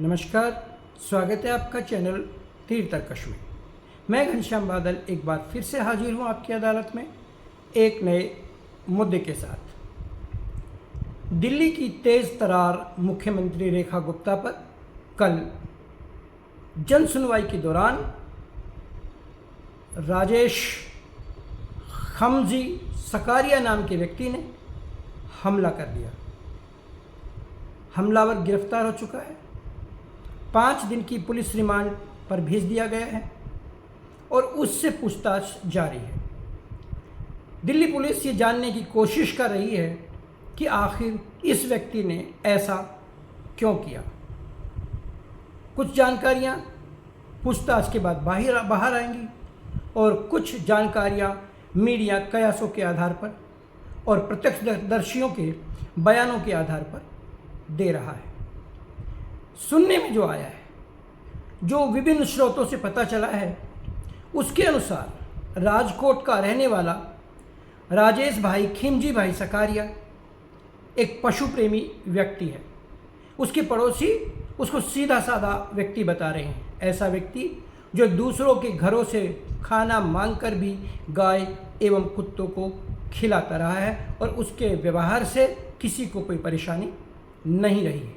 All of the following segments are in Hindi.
नमस्कार, स्वागत है आपका चैनल तीर्थकश में। मैं घनश्याम बादल एक बार फिर से हाजिर हूँ आपकी अदालत में एक नए मुद्दे के साथ। दिल्ली की तेज़ तरार मुख्यमंत्री रेखा गुप्ता पर कल जन सुनवाई के दौरान राजेश खमजी सकारिया नाम के व्यक्ति ने हमला कर दिया। हमलावर गिरफ्तार हो चुका है। 5 दिन की पुलिस रिमांड पर भेज दिया गया है और उससे पूछताछ जारी है। दिल्ली पुलिस ये जानने की कोशिश कर रही है कि आखिर इस व्यक्ति ने ऐसा क्यों किया। कुछ जानकारियां पूछताछ के बाद बाहर आएंगी और कुछ जानकारियां मीडिया कयासों के आधार पर और प्रत्यक्षदर्शियों के बयानों के आधार पर दे रहा है। सुनने में जो आया है, जो विभिन्न स्रोतों से पता चला है, उसके अनुसार राजकोट का रहने वाला राजेश भाई खिमजी भाई सकारिया एक पशु प्रेमी व्यक्ति है। उसके पड़ोसी उसको सीधा साधा व्यक्ति बता रहे हैं। ऐसा व्यक्ति जो दूसरों के घरों से खाना मांगकर भी गाय एवं कुत्तों को खिलाता रहा है और उसके व्यवहार से किसी को कोई परेशानी नहीं रही है।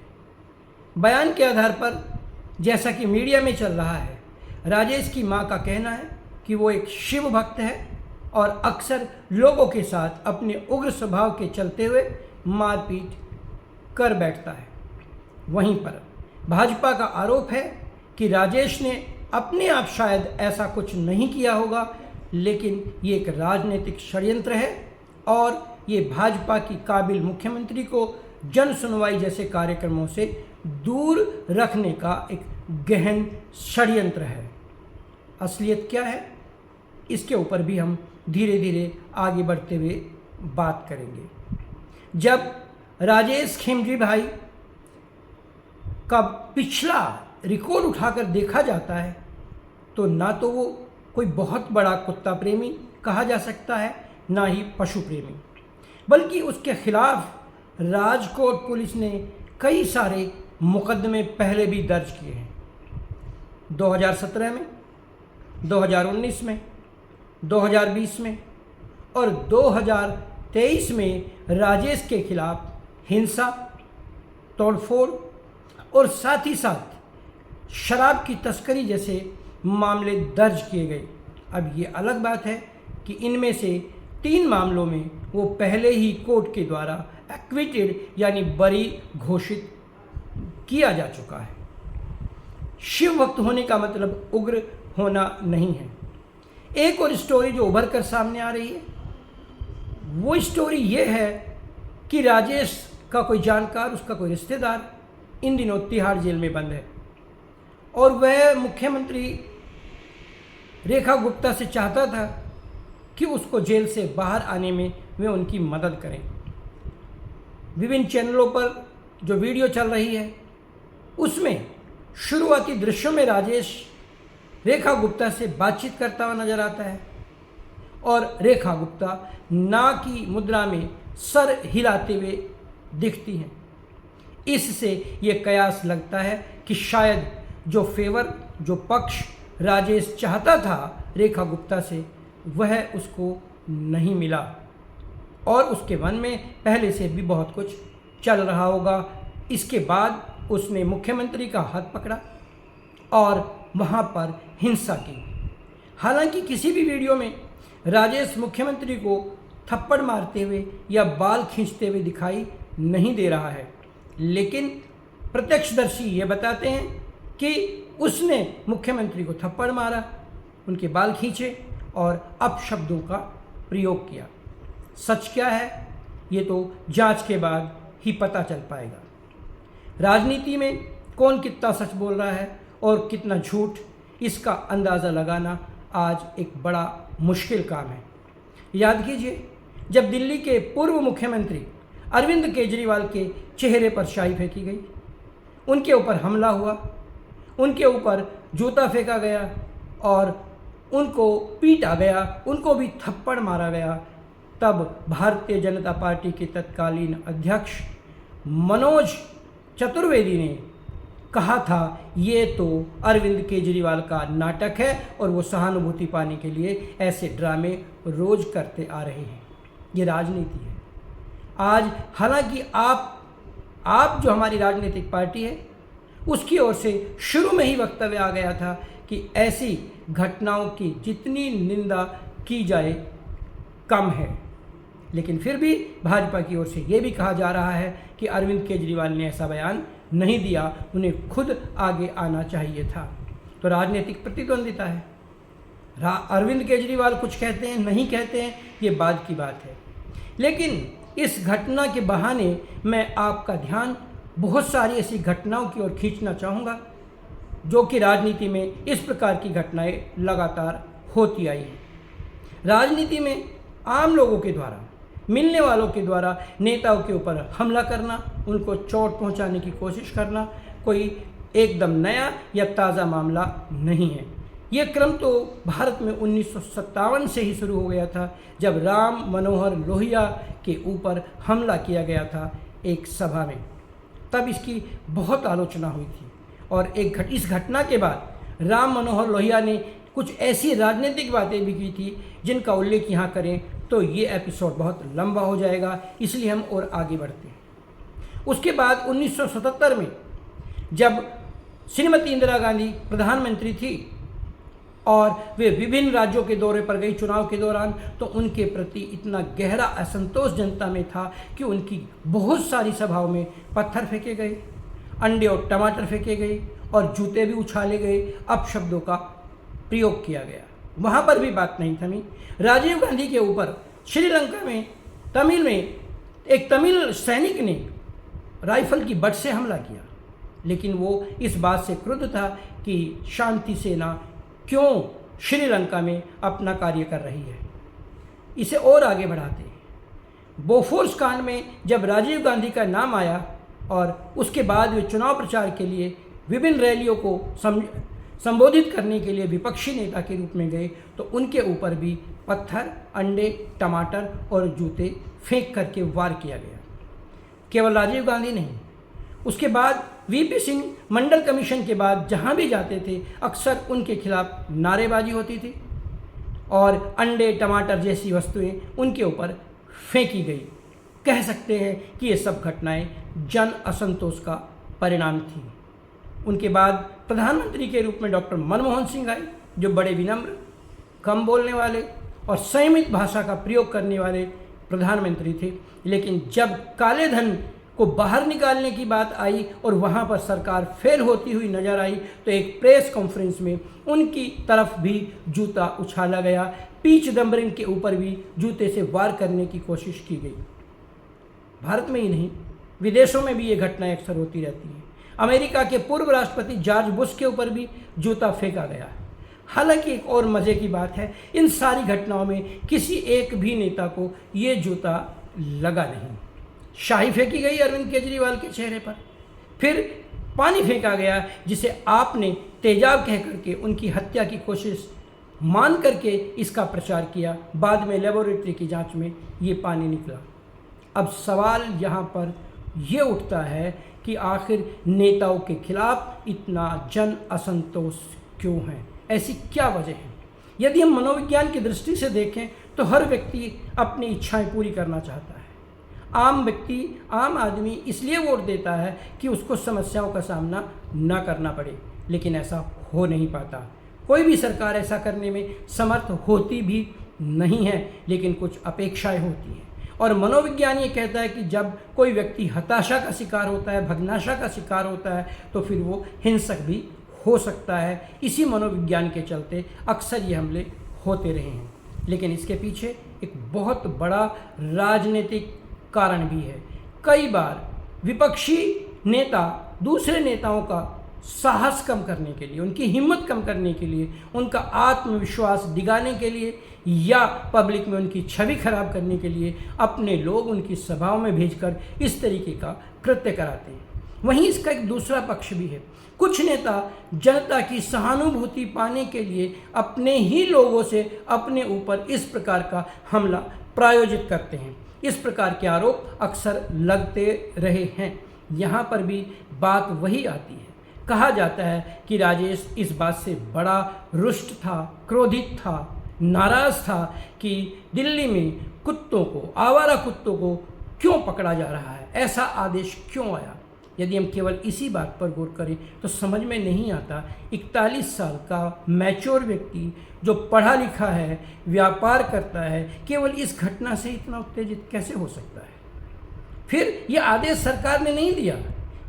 बयान के आधार पर जैसा कि मीडिया में चल रहा है, राजेश की मां का कहना है कि वो एक शिव भक्त है और अक्सर लोगों के साथ अपने उग्र स्वभाव के चलते हुए मारपीट कर बैठता है। वहीं पर भाजपा का आरोप है कि राजेश ने अपने आप शायद ऐसा कुछ नहीं किया होगा, लेकिन ये एक राजनीतिक षड्यंत्र है और ये भाजपा की काबिल मुख्यमंत्री को जन सुनवाई जैसे कार्यक्रमों से दूर रखने का एक गहन षड्यंत्र है। असलियत क्या है, इसके ऊपर भी हम धीरे धीरे आगे बढ़ते हुए बात करेंगे। जब राजेश खिमजी भाई का पिछला रिकॉर्ड उठाकर देखा जाता है तो ना तो वो कोई बहुत बड़ा कुत्ता प्रेमी कहा जा सकता है, ना ही पशु प्रेमी, बल्कि उसके खिलाफ राजकोट पुलिस ने कई सारे मुकदमे पहले भी दर्ज किए हैं। 2017 में, 2019 में, 2020 में और 2023 में राजेश के खिलाफ हिंसा, तोड़फोड़ और साथ ही साथ शराब की तस्करी जैसे मामले दर्ज किए गए। अब ये अलग बात है कि इनमें से 3 मामलों में वो पहले ही कोर्ट के द्वारा एक्विटेड यानी बरी घोषित किया जा चुका है। शिव भक्त होने का मतलब उग्र होना नहीं है। एक और स्टोरी जो उभर कर सामने आ रही है, वो स्टोरी ये है कि राजेश का कोई जानकार, उसका कोई रिश्तेदार इन दिनों तिहाड़ जेल में बंद है और वह मुख्यमंत्री रेखा गुप्ता से चाहता था कि उसको जेल से बाहर आने में वे उनकी मदद करें। विभिन्न चैनलों पर जो वीडियो चल रही है, उसमें शुरुआती दृश्यों में राजेश रेखा गुप्ता से बातचीत करता हुआ नजर आता है और रेखा गुप्ता ना की मुद्रा में सर हिलाते हुए दिखती हैं। इससे ये कयास लगता है कि शायद जो पक्ष राजेश चाहता था रेखा गुप्ता से, वह उसको नहीं मिला और उसके मन में पहले से भी बहुत कुछ चल रहा होगा। इसके बाद उसने मुख्यमंत्री का हाथ पकड़ा और वहाँ पर हिंसा की। हालांकि किसी भी वीडियो में राजेश मुख्यमंत्री को थप्पड़ मारते हुए या बाल खींचते हुए दिखाई नहीं दे रहा है, लेकिन प्रत्यक्षदर्शी ये बताते हैं कि उसने मुख्यमंत्री को थप्पड़ मारा, उनके बाल खींचे और अपशब्दों का प्रयोग किया। सच क्या है, ये तो जांच के बाद ही पता चल पाएगा। राजनीति में कौन कितना सच बोल रहा है और कितना झूठ, इसका अंदाज़ा लगाना आज एक बड़ा मुश्किल काम है। याद कीजिए, जब दिल्ली के पूर्व मुख्यमंत्री अरविंद केजरीवाल के चेहरे पर स्याही फेंकी गई, उनके ऊपर हमला हुआ, उनके ऊपर जूता फेंका गया और उनको पीटा गया, उनको भी थप्पड़ मारा गया, तब भारतीय जनता पार्टी के तत्कालीन अध्यक्ष मनोज चतुर्वेदी ने कहा था ये तो अरविंद केजरीवाल का नाटक है और वो सहानुभूति पाने के लिए ऐसे ड्रामे रोज करते आ रहे हैं। ये राजनीति है। आज हालांकि आप जो हमारी राजनीतिक पार्टी है उसकी ओर से शुरू में ही वक्तव्य आ गया था कि ऐसी घटनाओं की जितनी निंदा की जाए कम है, लेकिन फिर भी भाजपा की ओर से ये भी कहा जा रहा है कि अरविंद केजरीवाल ने ऐसा बयान नहीं दिया, उन्हें खुद आगे आना चाहिए था। तो राजनीतिक प्रतिद्वंदिता है। अरविंद केजरीवाल कुछ कहते हैं नहीं कहते हैं ये बाद की बात है, लेकिन इस घटना के बहाने मैं आपका ध्यान बहुत सारी ऐसी घटनाओं की ओर खींचना चाहूँगा जो कि राजनीति में इस प्रकार की घटनाएं लगातार होती आई हैं। राजनीति में आम लोगों के द्वारा, मिलने वालों के द्वारा नेताओं के ऊपर हमला करना, उनको चोट पहुंचाने की कोशिश करना कोई एकदम नया या ताज़ा मामला नहीं है। ये क्रम तो भारत में 1957 से ही शुरू हो गया था, जब राम मनोहर लोहिया के ऊपर हमला किया गया था एक सभा में। तब इसकी बहुत आलोचना हुई थी और इस घटना के बाद राम मनोहर लोहिया ने कुछ ऐसी राजनीतिक बातें भी की थी जिनका उल्लेख यहाँ करें तो ये एपिसोड बहुत लंबा हो जाएगा, इसलिए हम और आगे बढ़ते हैं। उसके बाद 1977 में जब श्रीमती इंदिरा गांधी प्रधानमंत्री थी और वे विभिन्न राज्यों के दौरे पर गई चुनाव के दौरान, तो उनके प्रति इतना गहरा असंतोष जनता में था कि उनकी बहुत सारी सभाओं में पत्थर फेंके गए, अंडे और टमाटर फेंके गए और जूते भी उछाले गए, अपशब्दों का प्रयोग किया गया। वहाँ पर भी बात नहीं थमी। राजीव गांधी के ऊपर श्रीलंका में तमिल में एक तमिल सैनिक ने राइफल की बट से हमला किया, लेकिन वो इस बात से क्रुद्ध था कि शांति सेना क्यों श्रीलंका में अपना कार्य कर रही है। इसे और आगे बढ़ाते हैं। बोफोर्स कांड में जब राजीव गांधी का नाम आया और उसके बाद वे चुनाव प्रचार के लिए विभिन्न रैलियों को संबोधित करने के लिए विपक्षी नेता के रूप में गए, तो उनके ऊपर भी पत्थर, अंडे, टमाटर और जूते फेंक करके वार किया गया। केवल राजीव गांधी नहीं, उसके बाद वीपी सिंह मंडल कमीशन के बाद जहां भी जाते थे अक्सर उनके खिलाफ नारेबाजी होती थी और अंडे, टमाटर जैसी वस्तुएं उनके ऊपर फेंकी गई। कह सकते हैं कि ये सब घटनाएं जन असंतोष का परिणाम थी। उनके बाद प्रधानमंत्री के रूप में डॉक्टर मनमोहन सिंह आए, जो बड़े विनम्र, कम बोलने वाले और संयमित भाषा का प्रयोग करने वाले प्रधानमंत्री थे। लेकिन जब काले धन को बाहर निकालने की बात आई और वहाँ पर सरकार फेल होती हुई नजर आई, तो एक प्रेस कॉन्फ्रेंस में उनकी तरफ भी जूता उछाला गया। पी चिदम्बरम के ऊपर भी जूते से वार करने की कोशिश की गई। भारत में ही नहीं, विदेशों में भी ये घटनाएं अक्सर होती रहती हैं। अमेरिका के पूर्व राष्ट्रपति जॉर्ज बुश के ऊपर भी जूता फेंका गया। हालांकि एक और मज़े की बात है, इन सारी घटनाओं में किसी एक भी नेता को ये जूता लगा नहीं। शाही फेंकी गई अरविंद केजरीवाल के चेहरे पर, फिर पानी फेंका गया जिसे आपने तेजाब कह करके उनकी हत्या की कोशिश मान करके इसका प्रचार किया। बाद में लेबोरेटरी की जांच में ये पानी निकला। अब सवाल यहाँ पर ये उठता है कि आखिर नेताओं के खिलाफ इतना जन असंतोष क्यों है? ऐसी क्या वजह है? यदि हम मनोविज्ञान की दृष्टि से देखें तो हर व्यक्ति अपनी इच्छाएं पूरी करना चाहता है। आम व्यक्ति, आम आदमी इसलिए वोट देता है कि उसको समस्याओं का सामना न करना पड़े, लेकिन ऐसा हो नहीं पाता। कोई भी सरकार ऐसा करने में समर्थ होती भी नहीं है, लेकिन कुछ अपेक्षाएं होती हैं। और मनोविज्ञान ये कहता है कि जब कोई व्यक्ति हताशा का शिकार होता है, भग्नाशा का शिकार होता है, तो फिर वो हिंसक भी हो सकता है। इसी मनोविज्ञान के चलते अक्सर ये हमले होते रहे हैं। लेकिन इसके पीछे एक बहुत बड़ा राजनीतिक कारण भी है। कई बार विपक्षी नेता दूसरे नेताओं का साहस कम करने के लिए, उनकी हिम्मत कम करने के लिए, उनका आत्मविश्वास दिगाने के लिए या पब्लिक में उनकी छवि खराब करने के लिए अपने लोग उनकी सभाओं में भेजकर इस तरीके का कृत्य कराते हैं। वहीं इसका एक दूसरा पक्ष भी है। कुछ नेता जनता की सहानुभूति पाने के लिए अपने ही लोगों से अपने ऊपर इस प्रकार का हमला प्रायोजित करते हैं। इस प्रकार के आरोप अक्सर लगते रहे हैं। यहाँ पर भी बात वही आती है, कहा जाता है कि राजेश इस बात से बड़ा रुष्ट था, क्रोधित था, नाराज़ था कि दिल्ली में कुत्तों को, आवारा कुत्तों को क्यों पकड़ा जा रहा है, ऐसा आदेश क्यों आया। यदि हम केवल इसी बात पर गौर करें तो समझ में नहीं आता 41 साल का मैच्योर व्यक्ति जो पढ़ा लिखा है, व्यापार करता है, केवल इस घटना से इतना उत्तेजित कैसे हो सकता है। फिर ये आदेश सरकार ने नहीं दिया,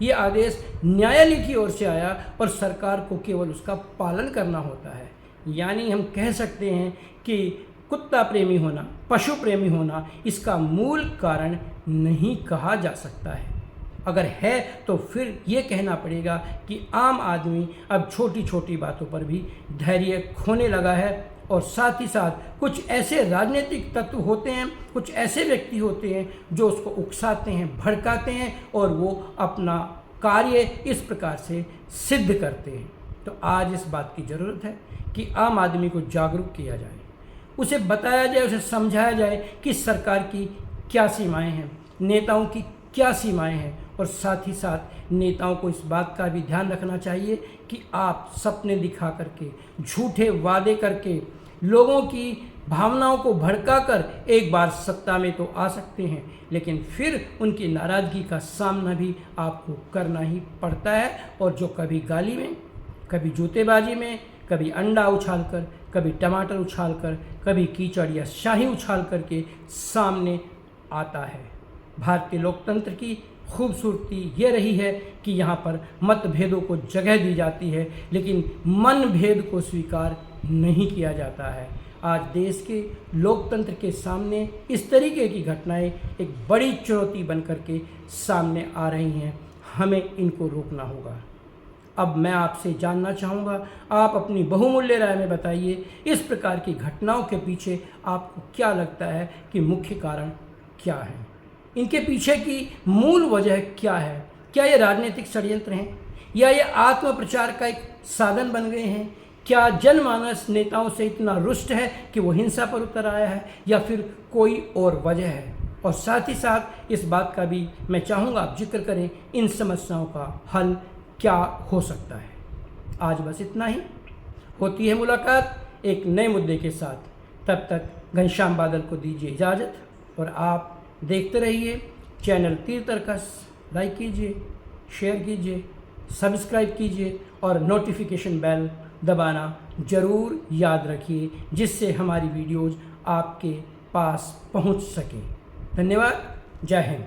ये आदेश न्यायालय की ओर से आया और सरकार को केवल उसका पालन करना होता है। यानी हम कह सकते हैं कि कुत्ता प्रेमी होना, पशु प्रेमी होना इसका मूल कारण नहीं कहा जा सकता है। अगर है तो फिर ये कहना पड़ेगा कि आम आदमी अब छोटी छोटी बातों पर भी धैर्य खोने लगा है और साथ ही साथ कुछ ऐसे राजनीतिक तत्व होते हैं, कुछ ऐसे व्यक्ति होते हैं जो उसको उकसाते हैं, भड़काते हैं और वो अपना कार्य इस प्रकार से सिद्ध करते हैं। तो आज इस बात की ज़रूरत है कि आम आदमी को जागरूक किया जाए, उसे बताया जाए, उसे समझाया जाए कि सरकार की क्या सीमाएं हैं, नेताओं की क्या सीमाएं हैं। और साथ ही साथ नेताओं को इस बात का भी ध्यान रखना चाहिए कि आप सपने दिखा करके, झूठे वादे करके, लोगों की भावनाओं को भड़काकर एक बार सत्ता में तो आ सकते हैं, लेकिन फिर उनकी नाराज़गी का सामना भी आपको करना ही पड़ता है। और जो कभी गाली में, कभी जूतेबाजी में, कभी अंडा उछालकर, कभी टमाटर उछालकर, कभी कीचड़ या शाही उछाल करके सामने आता है। भारतीय लोकतंत्र की खूबसूरती ये रही है कि यहाँ पर मतभेदों को जगह दी जाती है, लेकिन मन भेद को स्वीकार नहीं किया जाता है। आज देश के लोकतंत्र के सामने इस तरीके की घटनाएं एक बड़ी चुनौती बन करके सामने आ रही हैं, हमें इनको रोकना होगा। अब मैं आपसे जानना चाहूँगा, आप अपनी बहुमूल्य राय में बताइए, इस प्रकार की घटनाओं के पीछे आपको क्या लगता है कि मुख्य कारण क्या है, इनके पीछे की मूल वजह क्या है। क्या ये राजनीतिक षड्यंत्र हैं या ये आत्मप्रचार का एक साधन बन गए हैं? क्या जनमानस नेताओं से इतना रुष्ट है कि वो हिंसा पर उतर आया है, या फिर कोई और वजह है? और साथ ही साथ इस बात का भी मैं चाहूँगा आप जिक्र करें, इन समस्याओं का हल क्या हो सकता है। आज बस इतना ही, होती है मुलाकात एक नए मुद्दे के साथ। तब तक घनश्याम बादल को दीजिए इजाज़त और आप देखते रहिए चैनल तीर तर्कस। लाइक कीजिए, शेयर कीजिए, सब्सक्राइब कीजिए और नोटिफिकेशन बेल दबाना ज़रूर याद रखिए, जिससे हमारी वीडियोज़ आपके पास पहुंच सकें। धन्यवाद। जय हिंद।